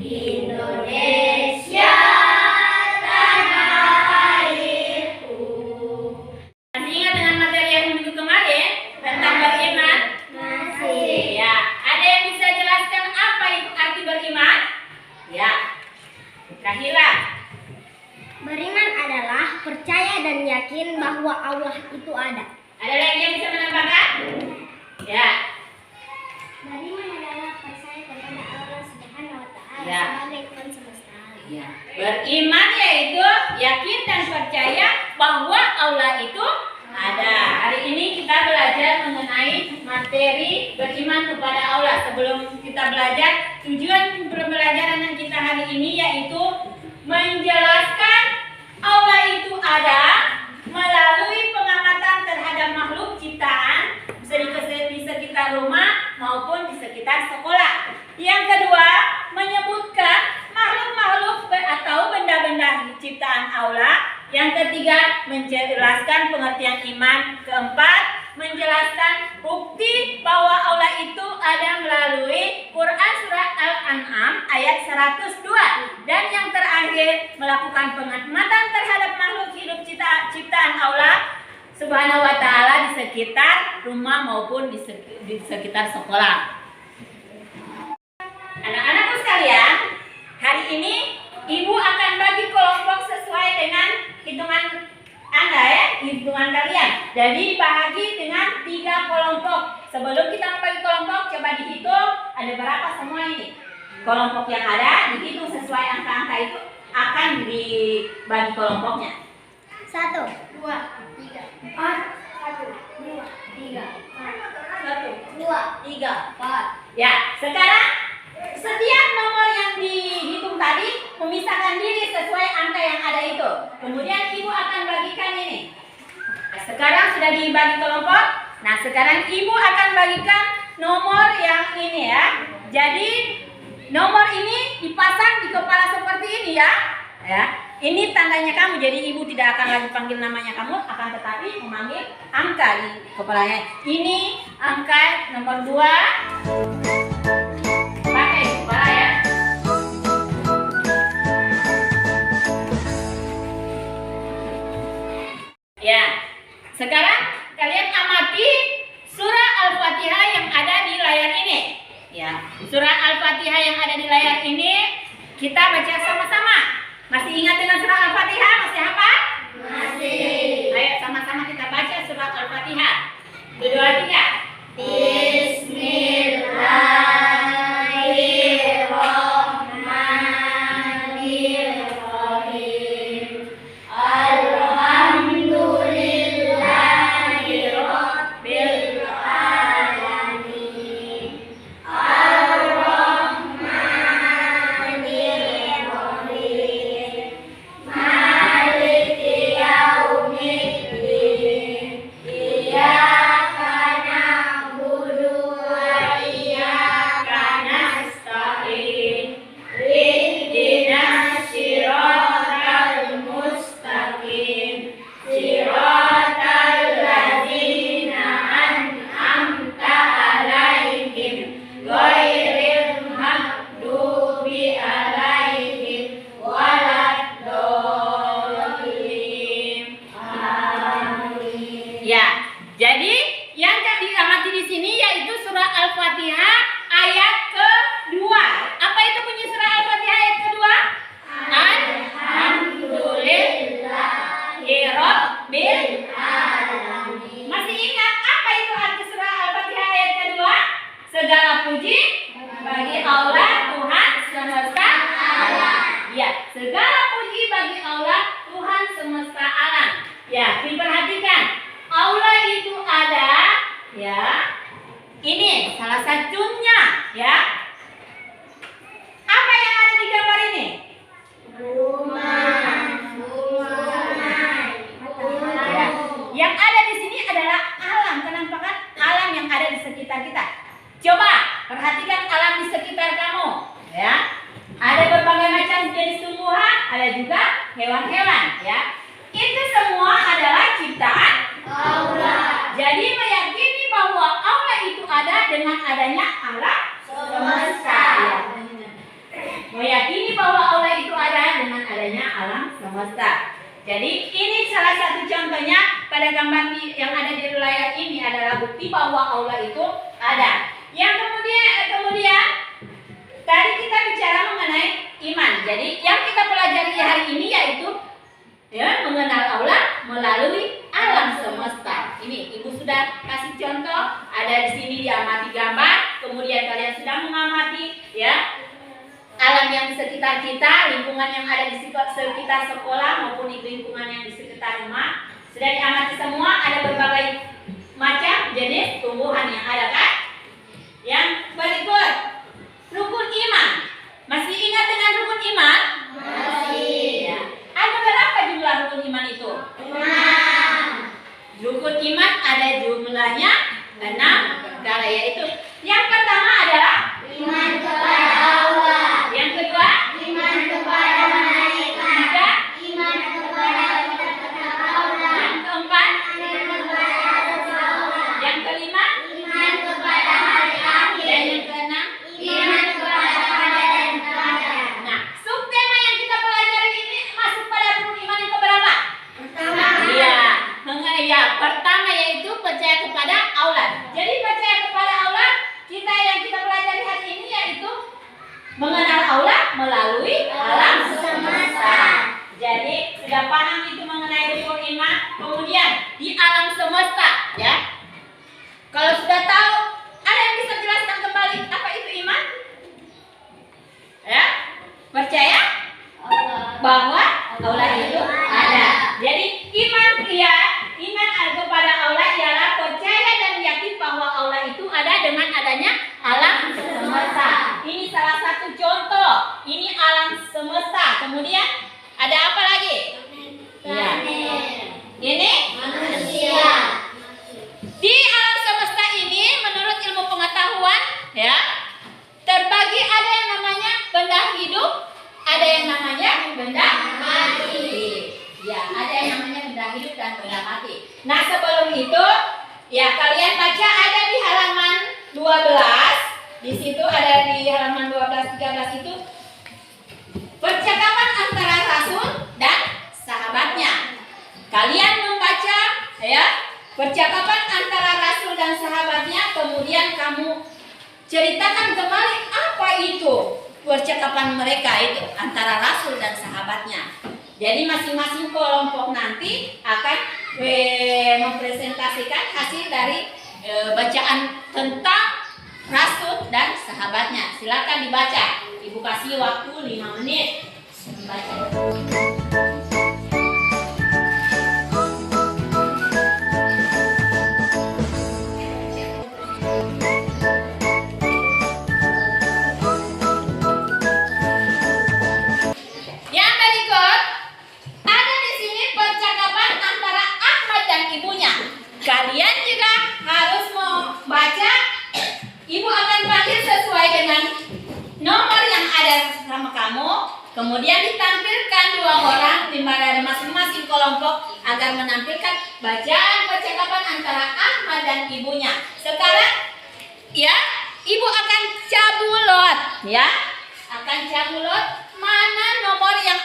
Indonesia tanah airku. Masih ingat dengan materi yang minggu kemarin tentang beriman? Masih. Ya, ada yang bisa jelaskan apa itu arti beriman? Ya, Kahila. Beriman adalah percaya dan yakin bahwa Allah itu ada. Ada lagi yang bisa menambahkan? Ya. Beriman adalah percaya kepada Allah Subhanahu wa Ta'ala Ya. sebagai Tuhan semesta alam. Ya. Beriman yaitu yakin dan percaya bahwa Allah itu ada. Hari ini kita belajar mengenai materi beriman kepada Allah. Sebelum kita belajar, tujuan pembelajaran kita hari ini yaitu menjelaskan Allah itu ada melalui pengamatan terhadap makhluk ciptaan, bisa di sekitar rumah maupun di sekitar sekolah. Yang kedua, menyebutkan makhluk-makhluk atau benda-benda ciptaan Allah. Yang ketiga, menjelaskan pengertian iman. Keempat, menjelaskan bukti bahwa Allah itu ada melalui Quran Surah Al-An'am ayat 102. Dan yang terakhir, melakukan pengamatan terhadap makhluk hidup ciptaan Allah Subhanahu wa Ta'ala di sekitar rumah maupun di sekitar sekolah. Anak-anakku sekalian, hari ini Ibu akan bagi kelompok sesuai dengan hitungan Anda ya, hitungan kalian. Jadi dibagi dengan 3 kelompok. Sebelum kita membagi kelompok, coba dihitung ada berapa semua ini. Kelompok yang ada dihitung sesuai angka-angka itu akan dibagi kelompoknya. 1, 2, 3, 4, 1, 2, 3, 1, 2, 3, 4. Ya, sekarang setiap nomor yang dihitung tadi memisahkan diri sesuai angka yang ada itu. Kemudian Ibu akan bagikan ini. Nah, sekarang sudah dibagi kelompok. Nah, sekarang Ibu akan bagikan nomor yang ini ya. Jadi nomor ini dipasang di kepala seperti ini ya. Ya. Ini tandanya kamu. Jadi Ibu tidak akan lagi panggil namanya kamu, akan tetapi memanggil angka di kepalanya. Ini angka nomor 2. Ya, sekarang kalian amati surah Al-Fatihah yang ada di layar ini. Ya, surah Al-Fatihah yang ada di layar ini kita baca sama-sama. Masih ingat dengan surah Al-Fatihah? Masih hafal? Masih. Ayo sama-sama kita baca surah Al-Fatihah. 1, 2, 3. Bismillahirrahmanirrahim. Ya, jadi yang diamati di sini yaitu surah Al-Fatihah ayat kedua. Apa itu bunyi surah Al-Fatihah ayat kedua? Alhamdulillahirabbil alamin. Masih ingat apa itu arti surah Al-Fatihah ayat kedua? Segala puji bagi Allah Tuhan semesta alam. Ya, segala puji bagi Allah Tuhan semesta alam. Ya, diperhatikan. Allah itu ada, ya. Ini salah satunya, ya. Apa yang ada di gambar ini? Rumah. Ya. Yang ada di sini adalah alam, penampakan alam yang ada di sekitar kita. Coba perhatikan alam di sekitar kamu, ya. Ada berbagai macam jenis tumbuhan, ada juga hewan-hewan, ya. Itu semua adalah ciptaan Allah. Jadi meyakini bahwa Allah itu ada dengan adanya alam semesta. Ya. semesta. Jadi ini salah satu contohnya pada gambar yang ada di layar ini adalah bukti bahwa Allah itu ada. Yang kemudian tadi kita bicara mengenai iman. Jadi yang kita pelajari hari ini yaitu ya, mengenal Allah melalui alam semesta. Ini Ibu sudah kasih contoh, ada di sini diamati gambar, kemudian kalian sudah mengamati ya alam yang di sekitar kita, lingkungan yang ada di sekitar sekolah maupun di lingkungan yang di sekitar rumah. Sudah diamati semua, ada berbagai macam jenis tumbuhan yang ada kan? Yang berikut, rukun iman. Masih ingat dengan rukun iman? Masih. Ya. Ada berapa jumlah rukun iman itu? 6. Rukun iman ada jumlahnya 6 perkara, yaitu yang pertama adalah Iman kepada Allah. yang kedua, Iman kepada malaikat. tiga, Iman kepada kitab-kitab Allah. yang keempat, Iman kepada Rasul-Rasul. yang kelima, Iman kepada hari dan akhir. yang keenam. Iman kepada qadar dan qadar. Nah, subtema yang kita pelajari ini masuk pada rukun iman yang keberapa? Pertama. Iya, ya, pertama yaitu percaya kepada Allah. Jadi percaya kepada Allah, yang kita pelajari hari ini yaitu mengenal Allah melalui alam semesta. Jadi sudah paham itu mengenai rukun iman. Kemudian di alam semesta, ya. Kalau sudah tahu, ada yang bisa jelaskan kembali apa itu iman? Ya, percaya bahwa Allah itu ada. Jadi iman kepada Allah ialah percaya dan yakin bahwa Allah itu ada dengan adanya alam semesta. Ini salah satu contoh. Ini alam semesta. Kemudian ada apa lagi? Ya. Ini Manusia. di alam semesta ini menurut ilmu pengetahuan ya terbagi, ada yang namanya benda hidup, ada yang namanya benda mati. Ya, ada yang namanya benda hidup dan benda mati. Nah, sebelum itu ya kalian baca ada di halaman 12. Di situ ada di halaman 12 13 itu percakapan antara rasul dan sahabatnya. Kalian membaca ya percakapan antara rasul dan sahabatnya, kemudian kamu ceritakan kembali apa itu percakapan mereka itu antara rasul dan sahabatnya. Jadi masing-masing kelompok nanti akan mempresentasikan hasil dari bacaan tentang rasul dan sahabatnya. Silakan dibaca. Ibu kasih waktu 5 menit membaca. Yang berikut ada di sini percakapan antara Ahmad dan ibunya. Kalian juga harus membaca. Ibu akan panggil sesuai dengan nomor yang ada sama kamu. Kemudian ditampilkan 2 orang dari masing-masing kelompok agar menampilkan bacaan percakapan antara Ahmad dan ibunya. Sekarang ya, ibu akan cabulot ya. Akan cabulot mana nomor yang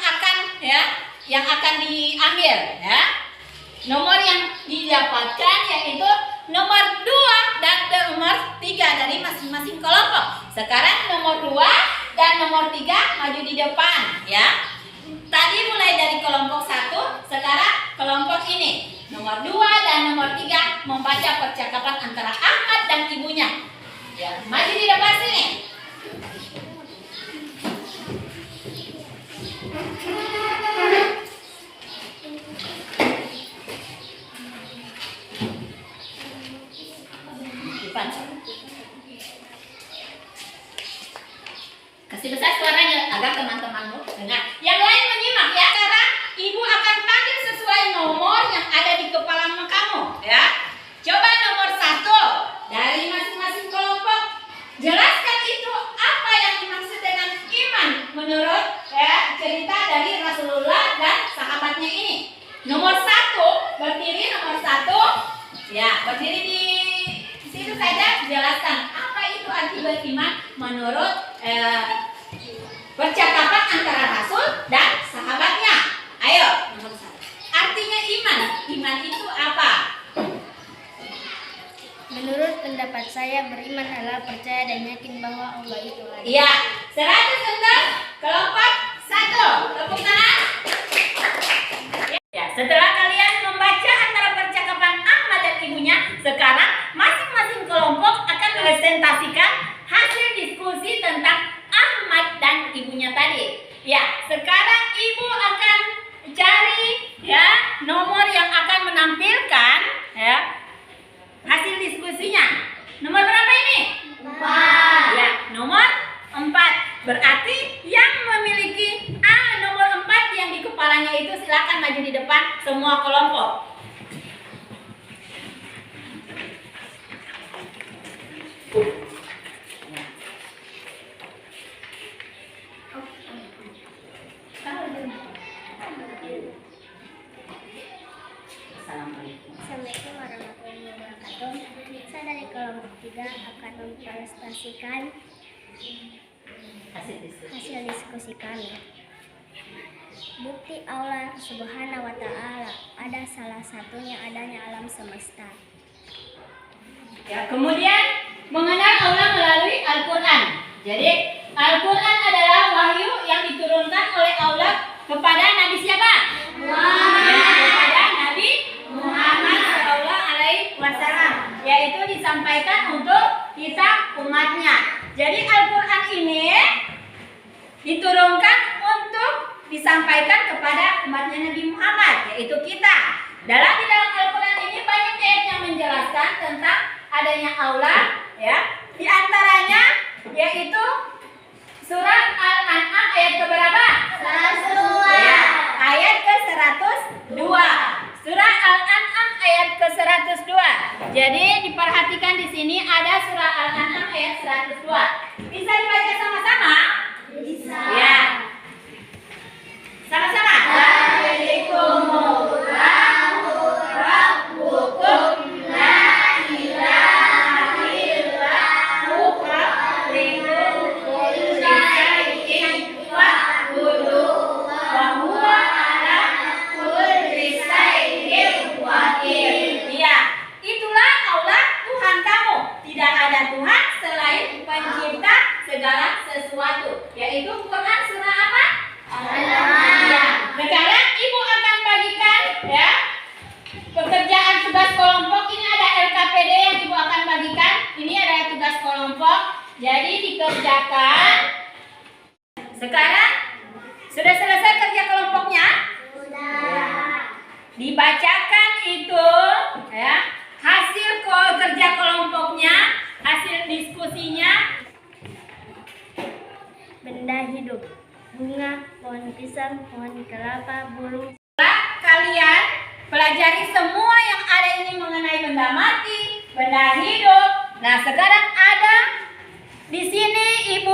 akan diambil ya. Nomor yang didapatkan yaitu nomor 2 dan nomor 3 dari masing-masing kelompok. Sekarang nomor 2 dan nomor 3 maju di depan ya. Tadi mulai dari kelompok 1, sekarang kelompok ini. Nomor 2 dan nomor 3 membaca percakapan antara Ahmad dan ibunya. Ya, maju di depan sini. Kasih besar suaranya agar teman-temanmu dengar. Yang lain menyimak ya. Sekarang ibu akan panggil sesuai nomor yang ada di kepala kamu ya. Coba nomor 1 dari masing-masing kelompok. Jelaskan itu apa yang dimaksud dengan iman menurut ya, cerita dari Rasulullah dan sahabatnya ini. Nomor 1 berdiri, nomor 1 ya berdiri di situ saja. Jelaskan apa itu arti beriman menurut percakapan antara Rasul dan sahabatnya. Ayo. pendapat saya beriman adalah percaya dan yakin bahwa Allah itu ada. Iya, 100 untuk kelompok 1. Tepuk tangan. Ya, setelah kalian membaca antara percakapan Ahmad dan ibunya, sekarang masing-masing kelompok akan presentasikan hasil diskusi tentang Ahmad dan ibunya tadi. Ya, sekarang ibu akan cari ya nomor yang akan menampilkan ya hasil diskusinya. Nomor berapa ini? 4. Ya, nomor 4. Berarti yang memiliki nomor 4 yang di kepalanya itu silakan maju di depan semua kelompok. Assalamualaikum warahmatullahi wabarakatuh. Saya dari kelompok 3 akan mempresentasikan hasil diskusi kami. Bukti Allah Subhanahu wa Ta'ala ada salah satunya adanya alam semesta. Ya, kemudian mengenal Allah melalui Al-Quran. Jadi Al-Quran adalah wahyu yang diturunkan oleh Allah kepada Nabi siapa? Ya, kepada Nabi Muhammad Shallallahu Alaihi Wasallam, yaitu disampaikan untuk kita umatnya. Jadi Al-Quran ini diturunkan untuk disampaikan kepada umatnya Nabi Muhammad, yaitu kita. Di dalam Al-Quran ini banyak ayat yang menjelaskan tentang adanya Allah, ya. Di antaranya yaitu surat Al-An'am ayat keberapa? 102. Ya, ayat ke-102. Surah Al-An'am ayat ke-102. Jadi diperhatikan di sini ada surah Al-An'am ayat 102. Bisa dibaca sama-sama? Bisa. Ya. Sama-sama. Waalaikumsalam rabbukum la ilaha illahu khaliqul kulli syai'in wa'budu wa huwa ala kulli syai'in wakil. Ya, itulah Allah Tuhan kamu. Tidak ada Tuhan selain pencipta segala sesuatu. Yaitu Quran surah apa? Ya. Sekarang ibu akan bagikan ya pekerjaan tugas kelompok. Ini ada LKPD yang ibu akan bagikan. Ini adalah tugas kelompok. Jadi dikerjakan. Sekarang sudah selesai kerja kelompoknya? Sudah. Dibacakan itu ya hasil kerja kelompoknya, hasil diskusinya. Benda hidup, bunga, pohon pisang, pohon kelapa, burung. Kalian pelajari semua yang ada ini mengenai benda mati, benda hidup. Nah, sekarang ada di sini ibu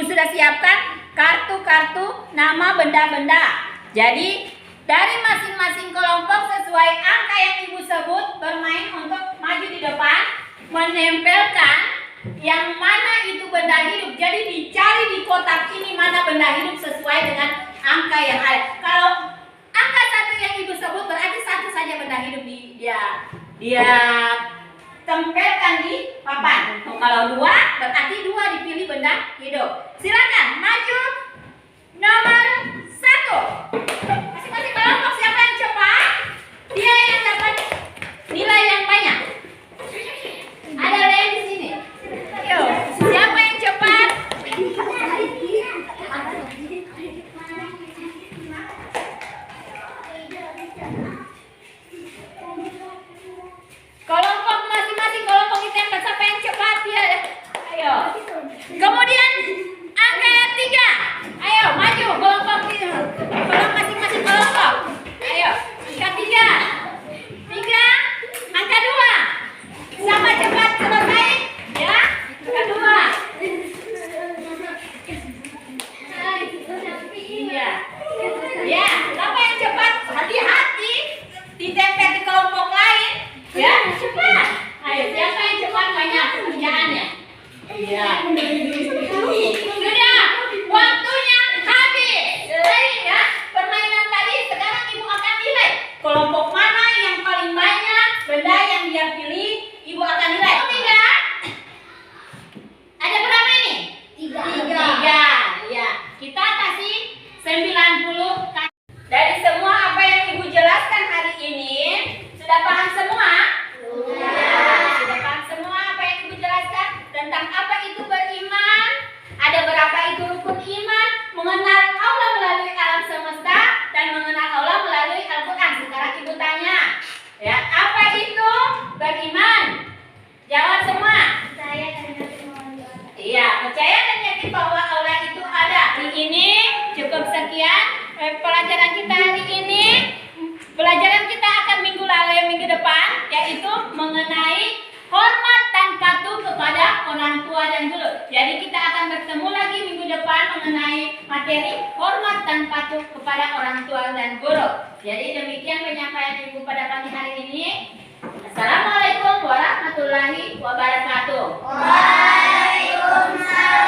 sudah siapkan kartu-kartu nama benda-benda. Jadi dari masing-masing kelompok sesuai angka yang ibu sebut bermain untuk maju di depan, menempelkan yang mana itu benda hidup. Jadi dicari di kotak ini mana benda hidup sesuai dengan angka yang ada. Kalau angka 1 yang ibu sebut berarti 1 saja benda hidup dia tempelkan di papan. Kalau 2 berarti 2 dipilih benda hidup. Silakan maju nomor 1. Masing-masing kelompok siapa yang cepat? Dia yang dapat nilai yang banyak. Ada lain di sini. Ayo, siapa yang cepat? Kelompok masing-masing kelompok kita yang siapa yang cepat ya? Ayo. Kemudian angka yang 3. Ayo maju kelompok itu. Kelompok masing-masing kelompok. Ayo angka 3. Angka 2. Sama cepat selesai ya. Angka 2. Iya. Ya, siapa yang cepat? Hati-hati ditempel di kelompok lain. Ya, cepat. Ayo, siapa yang cepat banyak pekerjaannya? Iya. Sudah, waktunya habis. Selesai ya permainan tadi. Sekarang ibu akan nilai kelompok mana yang paling banyak benda yang dia pilih. Ibu akan percaya dan yakin bahwa Allah itu ada. Hari ini cukup sekian pelajaran kita hari ini. Pelajaran kita akan minggu depan, yaitu mengenai hormat dan patuh kepada orang tua dan guru. Jadi kita akan bertemu lagi minggu depan mengenai materi hormat dan patuh kepada orang tua dan guru. Jadi demikian penyampaian Ibu pada pagi hari ini. Assalamualaikum warahmatullahi wabarakatuh. Waalaikumsalam.